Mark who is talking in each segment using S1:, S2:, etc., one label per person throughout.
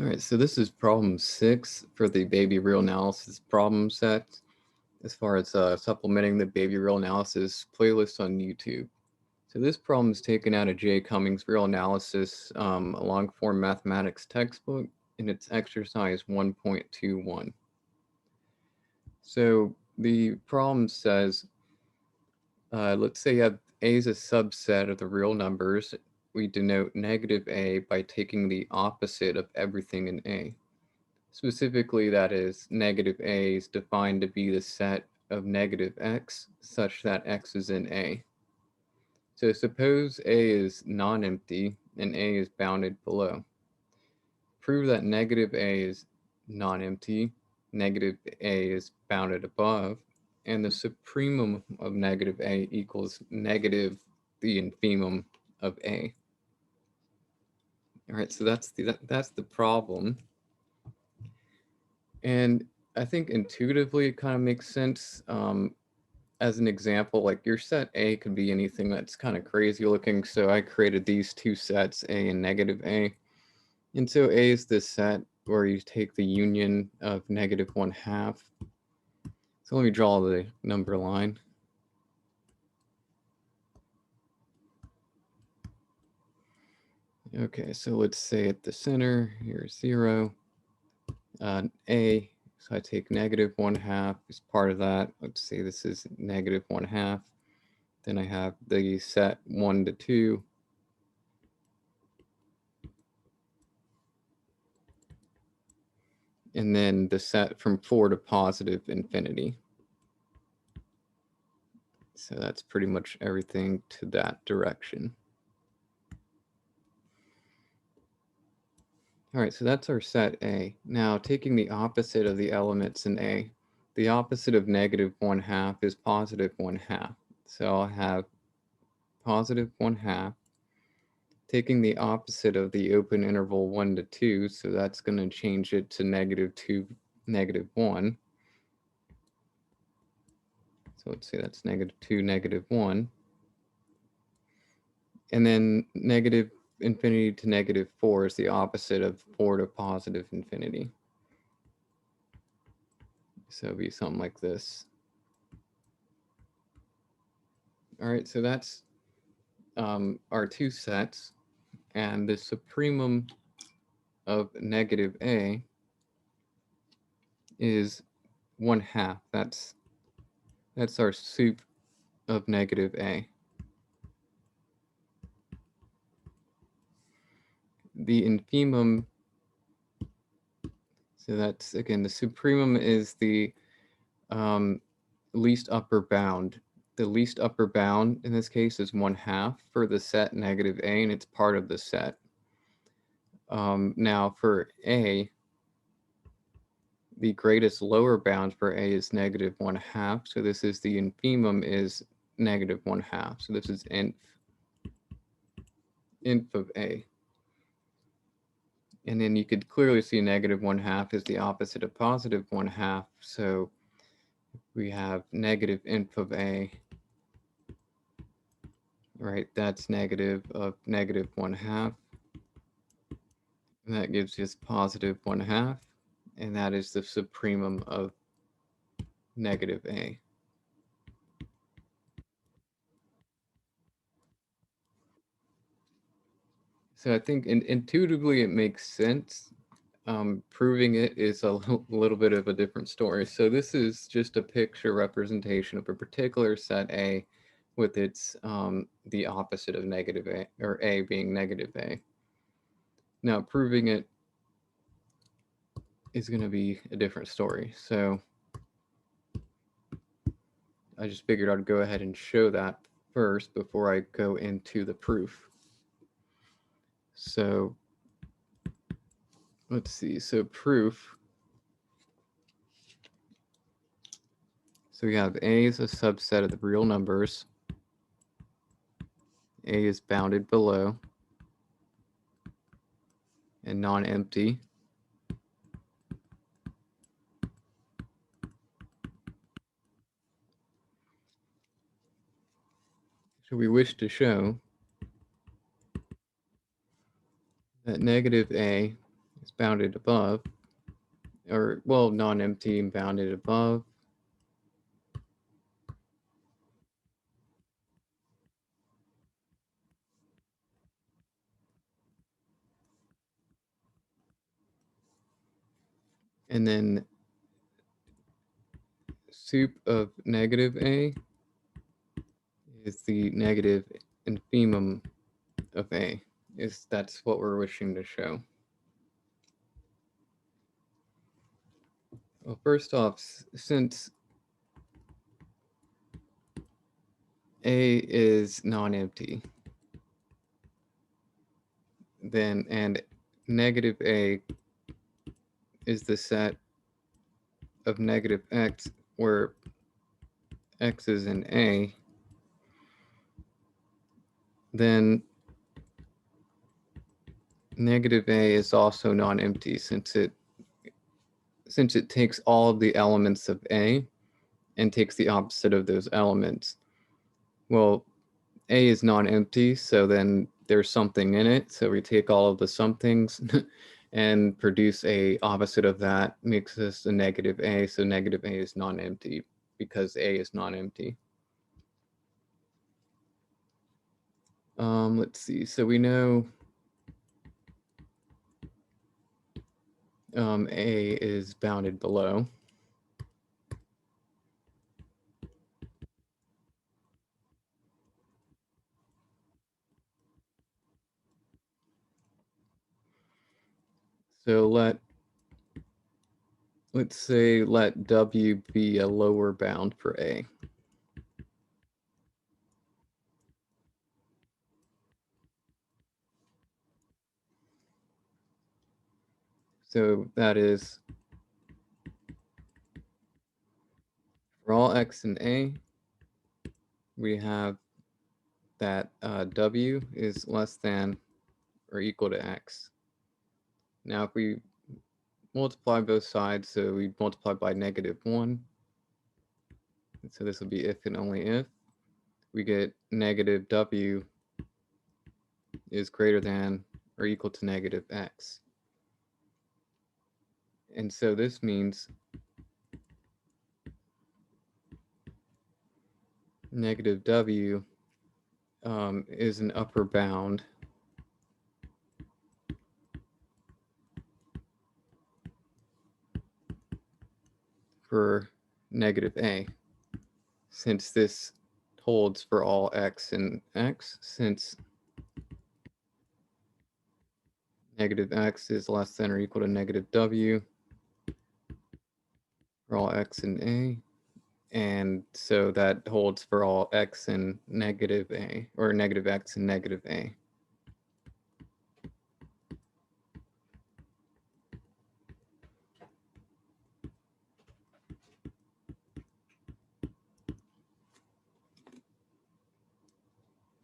S1: All right, so this is problem 6 for the baby real analysis problem set as far as supplementing the baby real analysis playlist on YouTube. So this problem is taken out of Jay Cummings' real analysis, a long form mathematics textbook, and it's exercise 1.21. So the problem says, let's say you have A is a subset of the real numbers. We denote negative A by taking the opposite of everything in A. Specifically, that is, negative A is defined to be the set of negative x such that x is in A. So suppose A is non-empty and A is bounded below. Prove that negative A is non-empty, negative A is bounded above, and the supremum of negative A equals negative the infimum of A. All right, so that's the problem. And I think intuitively it kind of makes sense. As an example, like your set A could be anything that's kind of crazy looking. So I created these two sets, A and negative A. And so A is this set where you take the union of negative 1/2. So let me draw the number line. Okay, so let's say at the center, here's 0. A, so I take negative 1/2 as part of that. Let's say this is negative 1/2. Then I have the set 1 to 2. And then the set from 4 to positive infinity. So that's pretty much everything to that direction. All right, so that's our set A. Now, taking the opposite of the elements in A, the opposite of negative 1/2 is positive 1/2. So I'll have positive 1/2. Taking the opposite of the open interval 1 to 2, so that's going to change it to negative 2, negative 1. So let's say that's negative 2, negative 1. And then negative infinity to negative 4 is the opposite of 4 to positive infinity. So it'd be something like this. All right, so that's our two sets. And the supremum of negative A is 1/2. That's our sup of negative A. The infimum, so that's, again, the supremum is the least upper bound. The least upper bound in this case is 1/2 for the set negative A, and it's part of the set. Now for A, the greatest lower bound for A is negative 1/2. So this is the infimum is negative 1/2. So this is inf of A. And then you could clearly see negative 1/2 is the opposite of positive 1/2. So we have negative inf of A, right? That's negative of negative 1/2. And that gives us positive 1/2. And that is the supremum of negative A. So I think intuitively it makes sense. Proving it is a little bit of a different story. So this is just a picture representation of a particular set A with its the opposite of negative A, or A being negative A. Now proving it is going to be a different story. So I just figured I'd go ahead and show that first before I go into the proof. So let's see. So proof. So we have A is a subset of the real numbers. A is bounded below and non-empty. So we wish to show that negative A is bounded above, or well, non-empty and bounded above. And then sup of negative A is the negative infimum of A. That's what we're wishing to show. Well, first off, since A is non-empty, then and negative A is the set of negative x where x is in A, then negative A is also non-empty since it takes all of the elements of A and takes the opposite of those elements. Well, A is non-empty, so then there's something in it. So we take all of the somethings and produce a opposite of that, makes us a negative A. So negative A is non-empty because A is non-empty. Let's see. So we know A is bounded below. So let's say let W be a lower bound for A. So that is for all x in A, we have that W is less than or equal to x. Now if we multiply both sides, so we multiply by -1, so this will be if and only if, we get negative W is greater than or equal to negative x. And so this means negative W is an upper bound for negative A, since this holds for all x and x, since negative x is less than or equal to negative W for all x in A, and so that holds for all x in negative A, or negative x in negative A.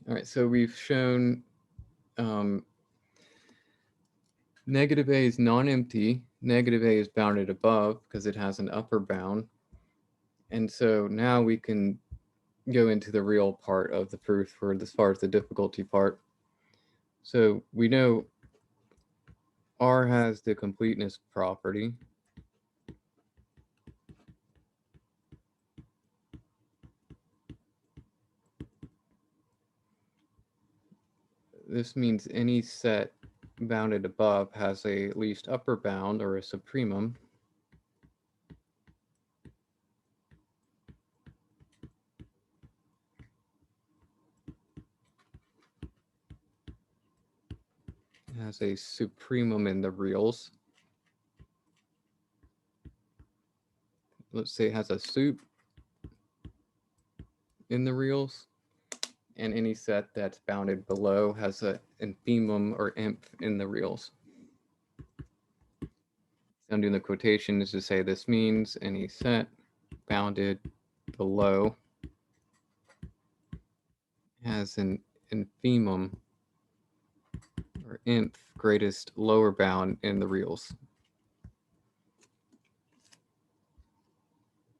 S1: All right, so we've shown negative A is non-empty, negative A is bounded above because it has an upper bound, and so now we can go into the real part of the proof for as far as the difficulty part. So we know R has the completeness property. This means any set bounded above has a least upper bound or a supremum. It has a supremum in the reals. Let's say it has a sup in the reals, and any set that's bounded below has an infimum or inf in the reals. I'm doing the quotations to say this means any set bounded below has an infimum or inf greatest lower bound in the reals.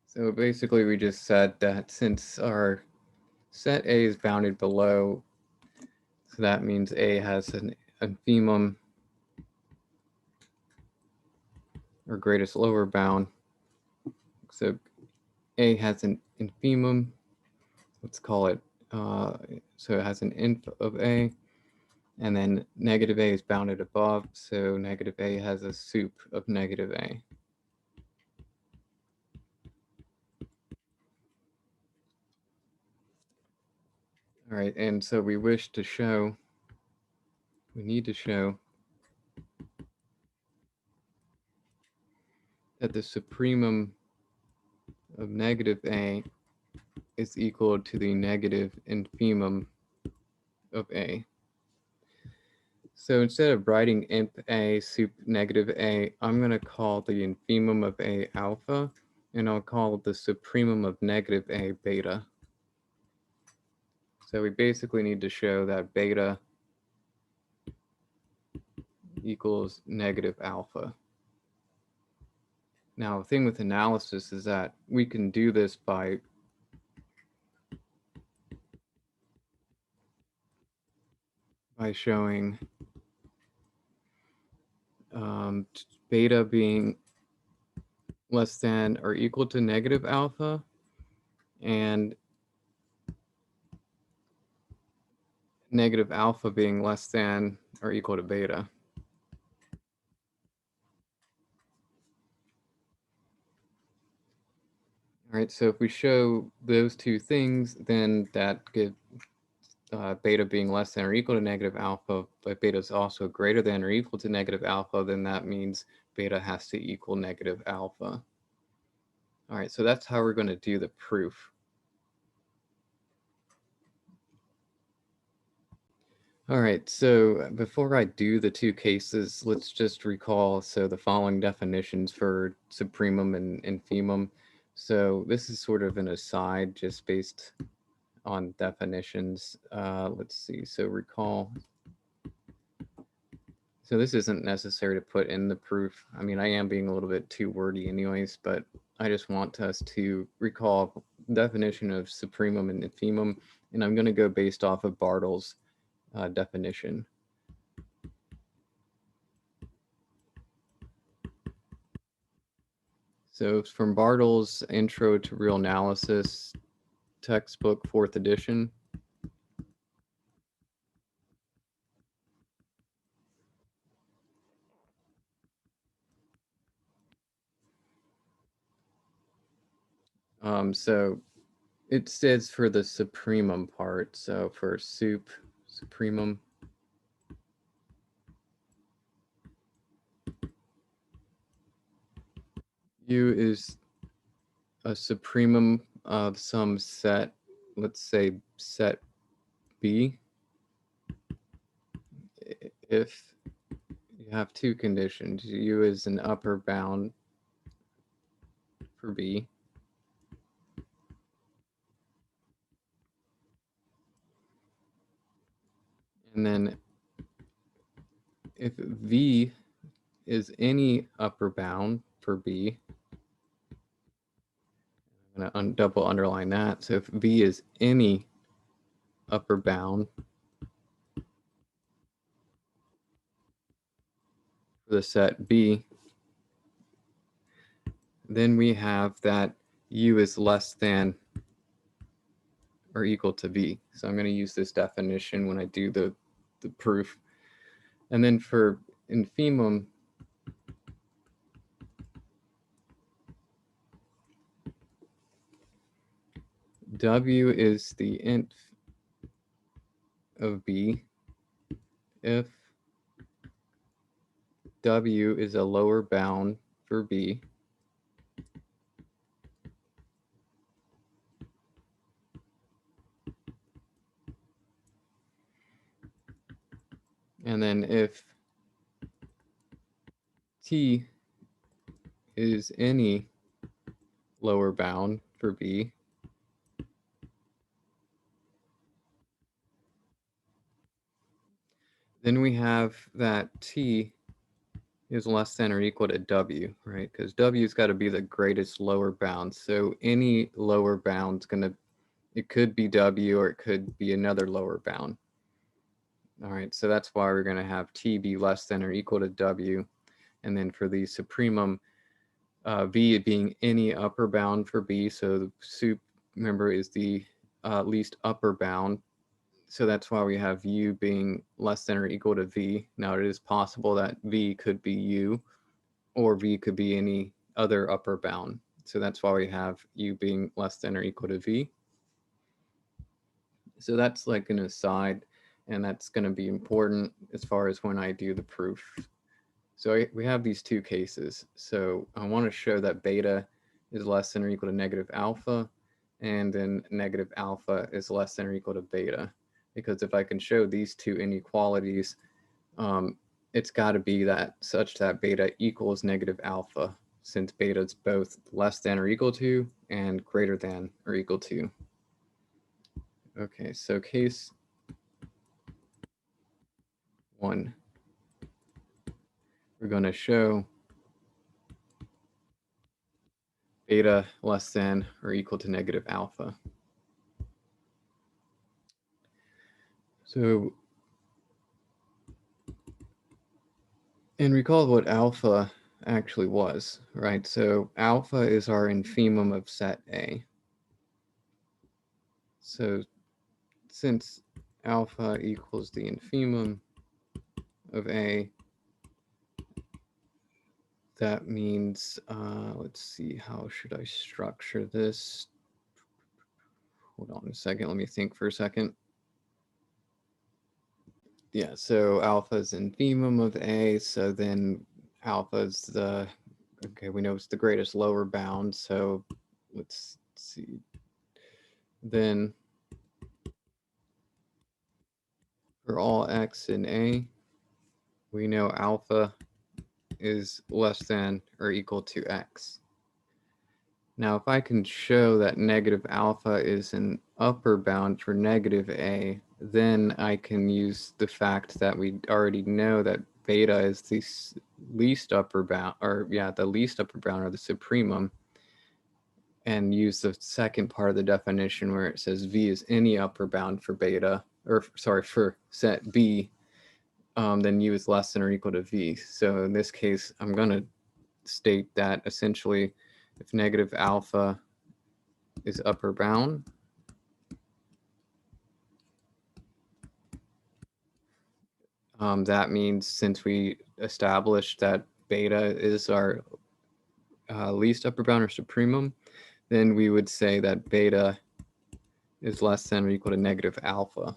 S1: So basically we just said that since our set A is bounded below, so that means A has an infimum or greatest lower bound. So A has an infimum, let's call it, so it has an inf of A, and then negative A is bounded above, so negative A has a sup of negative A. All right, and so we need to show that the supremum of negative A is equal to the negative infimum of A. So instead of writing imp A sup negative A, I'm going to call the infimum of A alpha, and I'll call the supremum of negative A beta. So we basically need to show that beta equals negative alpha. Now, the thing with analysis is that we can do this by showing beta being less than or equal to negative alpha, and negative alpha being less than or equal to beta. All right, so if we show those two things, then that gives beta being less than or equal to negative alpha, but beta is also greater than or equal to negative alpha, then that means beta has to equal negative alpha. All right, so that's how we're going to do the proof. All right, so before I do the two cases, let's just recall the following definitions for supremum and infimum. So this is sort of an aside just based on definitions. Let's see, so recall. So this isn't necessary to put in the proof. I mean, I am being a little bit too wordy anyways, but I just want us to recall definition of supremum and infimum, and I'm going to go based off of Bartle's definition. So it's from Bartle's Intro to Real Analysis textbook, 4th edition. So it says for the supremum part, so for supremum, U is a supremum of some set, let's say set B, if you have two conditions. U is an upper bound for B, and then if V is any upper bound for B, I'm going to double underline that. So if V is any upper bound for the set B, then we have that U is less than or equal to V. So I'm going to use this definition when I do the proof. And then for infimum, W is the inf of B if W is a lower bound for B, and then if T is any lower bound for B, then we have that T is less than or equal to W, right? Because W's got to be the greatest lower bound. So any lower bound's going to, it could be W or it could be another lower bound. All right, so that's why we're going to have T be less than or equal to W. And then for the supremum, V being any upper bound for B. So the soup, remember, is the least upper bound. So that's why we have U being less than or equal to V. Now it is possible that V could be U, or V could be any other upper bound. So that's why we have U being less than or equal to V. So that's like an aside, and that's going to be important as far as when I do the proof. So we have these two cases. So I want to show that beta is less than or equal to negative alpha, and then negative alpha is less than or equal to beta. Because if I can show these two inequalities, it's got to be that such that beta equals negative alpha, since beta is both less than or equal to and greater than or equal to. Okay, so case 1, we're going to show beta less than or equal to negative alpha. So, and recall what alpha actually was, right? So alpha is our infimum of set A. So since alpha equals the infimum of A, that means, let's see, how should I structure this? Hold on a second, let me think for a second. Yeah, so alpha is infimum of A, so then alpha is the, okay, we know it's the greatest lower bound, so let's see. Then for all x in A, we know alpha is less than or equal to x. Now, if I can show that negative alpha is an upper bound for negative A, then I can use the fact that we already know that beta is the least upper bound, or yeah, the least upper bound, or the supremum, and use the second part of the definition where it says V is any upper bound for beta, or sorry, for set B, then U is less than or equal to V. So in this case, I'm going to state that essentially if negative alpha is upper bound, that means since we established that beta is our least upper bound or supremum, then we would say that beta is less than or equal to negative alpha.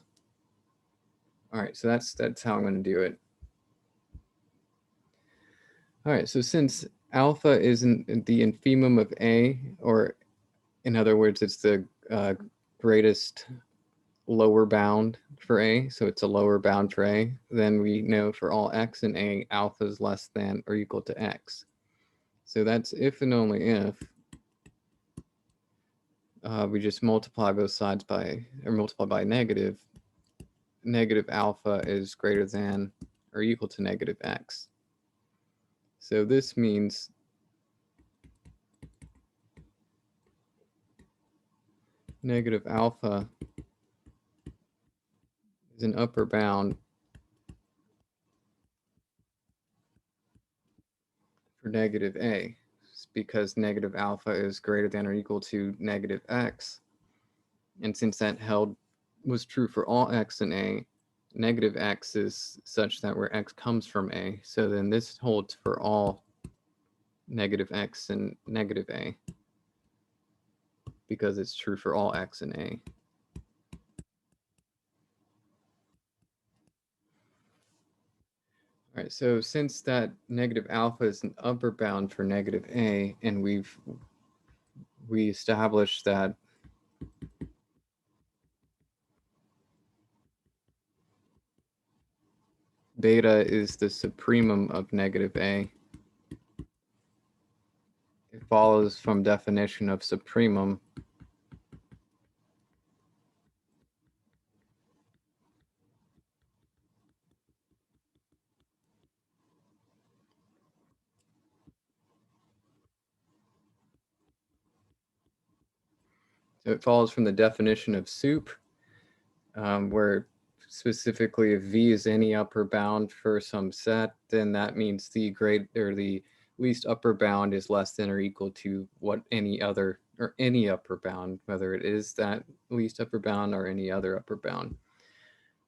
S1: All right, so that's how I'm going to do it. All right, so since alpha is the infimum of A, or in other words, it's the greatest lower bound for A, so it's a lower bound for A, then we know for all x in A, alpha is less than or equal to x. So that's if and only if we just multiply both sides by, or multiply by negative alpha is greater than or equal to negative x. So this means negative alpha is an upper bound for negative A, because negative alpha is greater than or equal to negative x. And since that was true for all x in A, negative x is such that where x comes from A. So then this holds for all negative x in negative A, because it's true for all x in A. All right, so since that negative alpha is an upper bound for negative A, and we established that beta is the supremum of negative A, it follows from definition of supremum so it follows from the definition of sup, where specifically if V is any upper bound for some set, then that means the least upper bound is less than or equal to what any other, or any upper bound, whether it is that least upper bound or any other upper bound.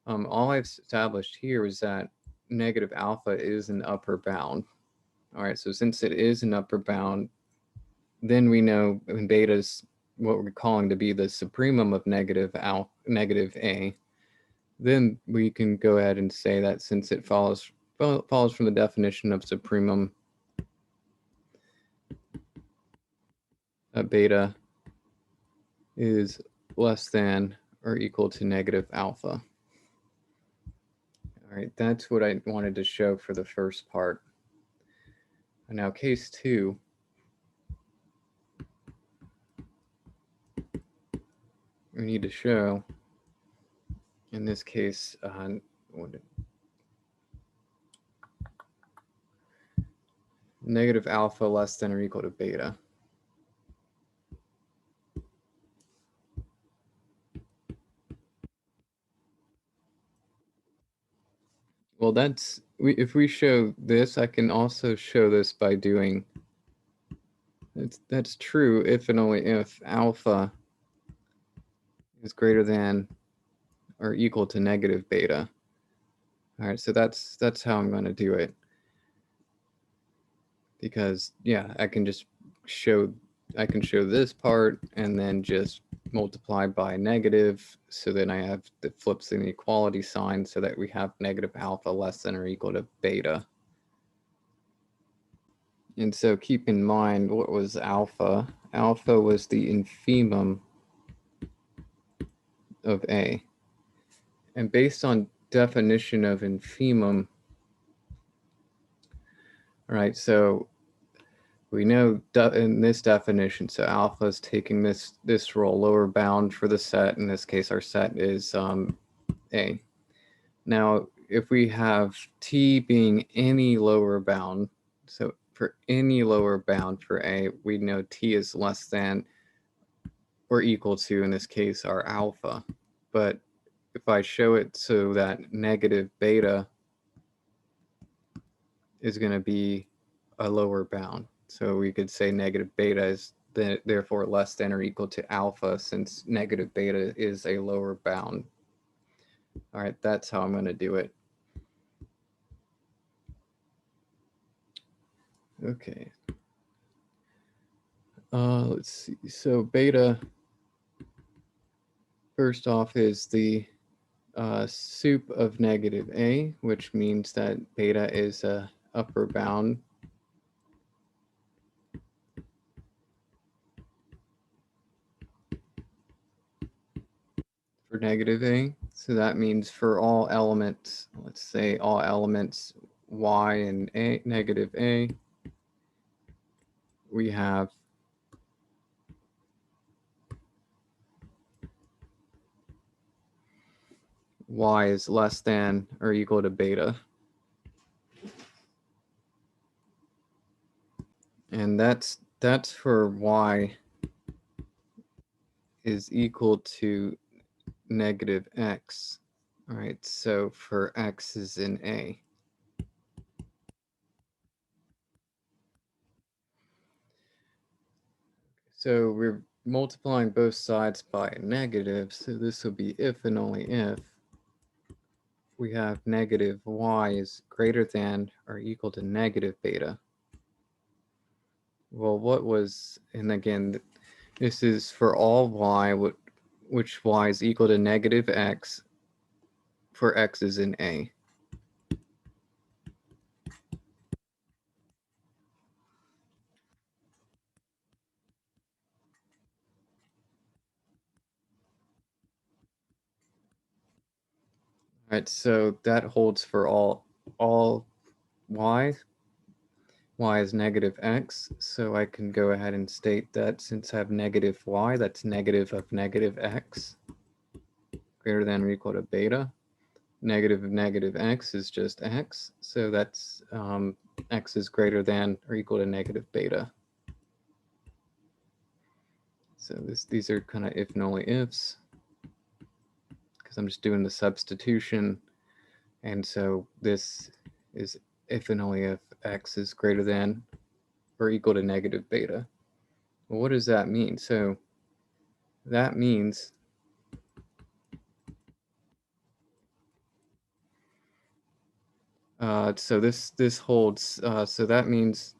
S1: All I've established here is that negative alpha is an upper bound. All right, so since it is an upper bound, then we know when beta is what we're calling to be the supremum of negative A, then we can go ahead and say that since it follows from the definition of supremum, beta is less than or equal to negative alpha. All right, that's what I wanted to show for the first part. Now, case 2. We need to show, in this case, negative alpha less than or equal to beta. Well, if we show this, I can also show this by doing, that's true if and only if alpha is greater than or equal to negative beta. All right, so that's how I'm going to do it. Because yeah, I can show this part and then just multiply by negative, so then I have the flips in the equality sign so that we have negative alpha less than or equal to beta. And so keep in mind, what was alpha? Alpha was the infimum of A. And based on definition of infimum, right, so we know in this definition, so alpha is taking this role lower bound for the set. In this case, our set is A. Now, if we have T being any lower bound, so for any lower bound for A, we know T is less than or equal to, in this case, our alpha. But if I show it so that negative beta is going to be a lower bound, so we could say negative beta is therefore less than or equal to alpha, since negative beta is a lower bound. All right, that's how I'm going to do it. Okay. Let's see. So beta, first off, is the sup of negative A, which means that beta is a upper bound. For negative A. So that means for all elements, let's say all elements y and A, negative A, we have y is less than or equal to beta. And that's for y is equal to negative x. All right, so for x is in A. So we're multiplying both sides by a negative, so this will be if and only if we have negative y is greater than or equal to negative beta. Well, what was, and again, this is for all y, which y is equal to negative x for x is in A. All right, so that holds for all y. Y is negative x, so I can go ahead and state that since I have negative y, that's negative of negative x greater than or equal to beta. Negative of negative x is just x, so that's x is greater than or equal to negative beta. So these are kind of if and only ifs, because I'm just doing the substitution. And so this is if and only if x is greater than or equal to negative beta. Well, what does that mean? So that means so this holds, so that means,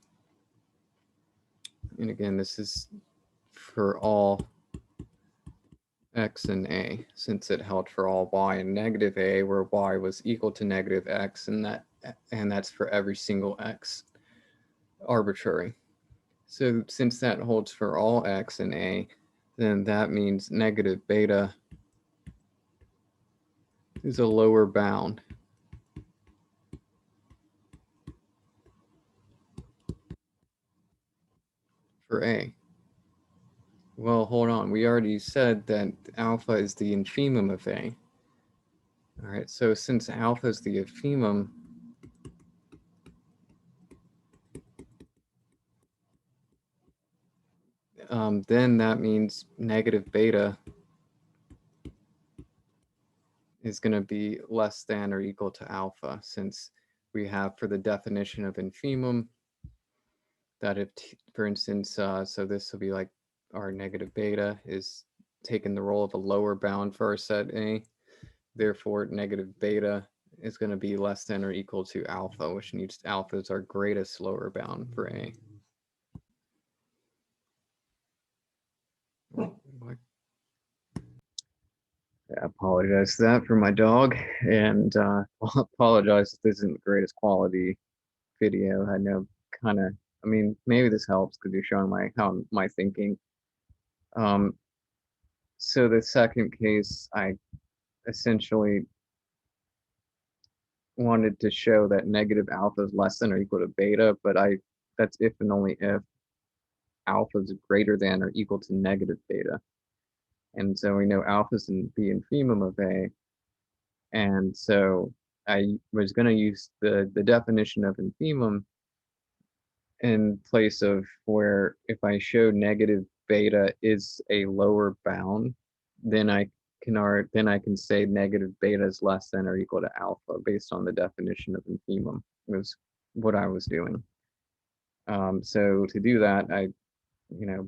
S1: and again, this is for all x and a, since it held for all y and negative a, where y was equal to negative x, and that's for every single x arbitrary. So since that holds for all x and a, then that means negative beta is a lower bound for a. Well, hold on. We already said that alpha is the infimum of a. All right, so since alpha is the infimum, then that means negative beta is going to be less than or equal to alpha, since we have for the definition of infimum that if, for instance, so this will be like our negative beta is taking the role of a lower bound for our set A. Therefore, negative beta is going to be less than or equal to alpha, which needs alpha is our greatest lower bound for A. I apologize for that for my dog, and apologize if this isn't the greatest quality video. I know, kind of. I mean, maybe this helps because you're showing my thinking. So the second case, I essentially wanted to show that negative alpha is less than or equal to beta, but that's if and only if alpha is greater than or equal to negative beta. And so we know alpha is the infimum of A. And so I was going to use the definition of infimum in place of where if I show negative beta is a lower bound, then I can say negative beta is less than or equal to alpha based on the definition of infimum was what I was doing. So to do that,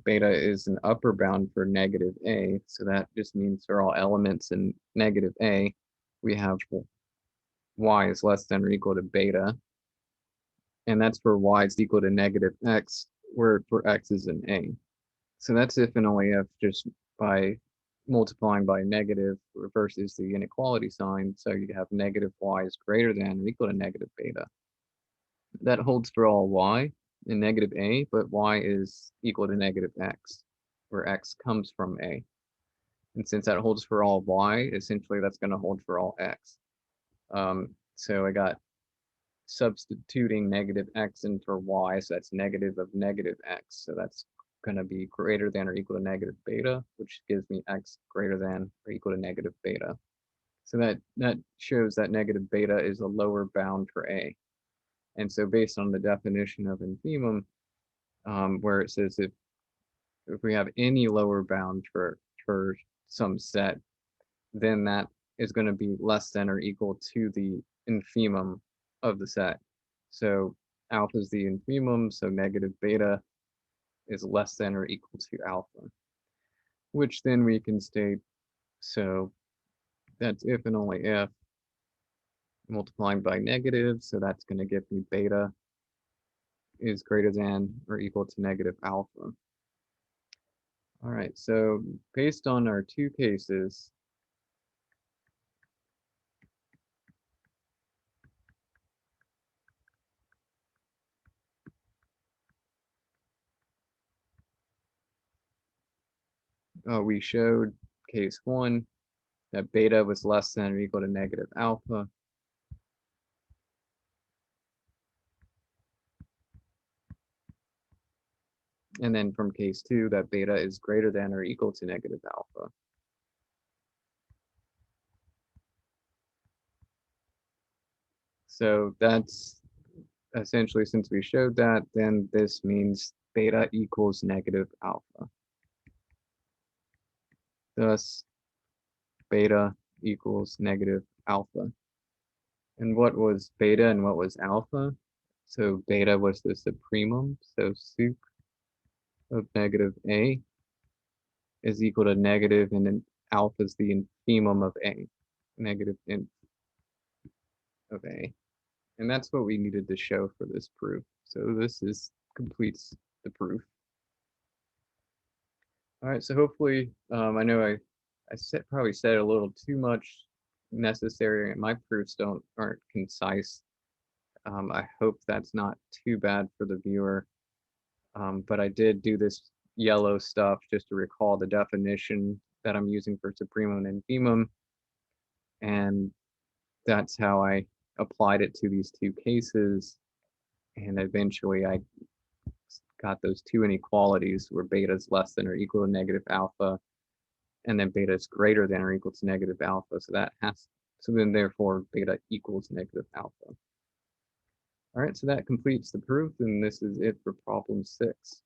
S1: beta is an upper bound for negative a, so that just means for all elements in negative a, we have y is less than or equal to beta, and that's for y is equal to negative x, where for x is an a. So that's if and only if, just by multiplying by negative versus the inequality sign. So you have negative y is greater than or equal to negative beta. That holds for all y in negative a, but y is equal to negative x, where x comes from a. And since that holds for all y, essentially that's going to hold for all x. So I got substituting negative x in for y, so that's negative of negative x. So that's going to be greater than or equal to negative beta, which gives me x greater than or equal to negative beta. So that shows that negative beta is a lower bound for a. And so based on the definition of infimum, where it says if we have any lower bound for some set, then that is going to be less than or equal to the infimum of the set. So alpha is the infimum, so negative beta is less than or equal to alpha, which then we can state, so that's if and only if, multiplying by negative, so that's going to give me beta is greater than or equal to negative alpha. All right, so based on our two cases, we showed case one that beta was less than or equal to negative alpha. And then from case two, that beta is greater than or equal to negative alpha. So that's essentially, since we showed that, then this means beta equals negative alpha. Thus, beta equals negative alpha. And what was beta and what was alpha? So beta was the supremum, so sup of negative A is equal to negative, and then alpha is the infimum of A, negative inf of A. And that's what we needed to show for this proof. So this completes the proof. All right, so hopefully, I know I probably said a little too much necessary, and my proofs aren't concise. I hope that's not too bad for the viewer. But I did do this yellow stuff just to recall the definition that I'm using for supremum and infimum, and that's how I applied it to these two cases. And eventually I got those two inequalities where beta is less than or equal to negative alpha, and then beta is greater than or equal to negative alpha. So then therefore beta equals negative alpha. All right, so that completes the proof, and this is it for problem 6.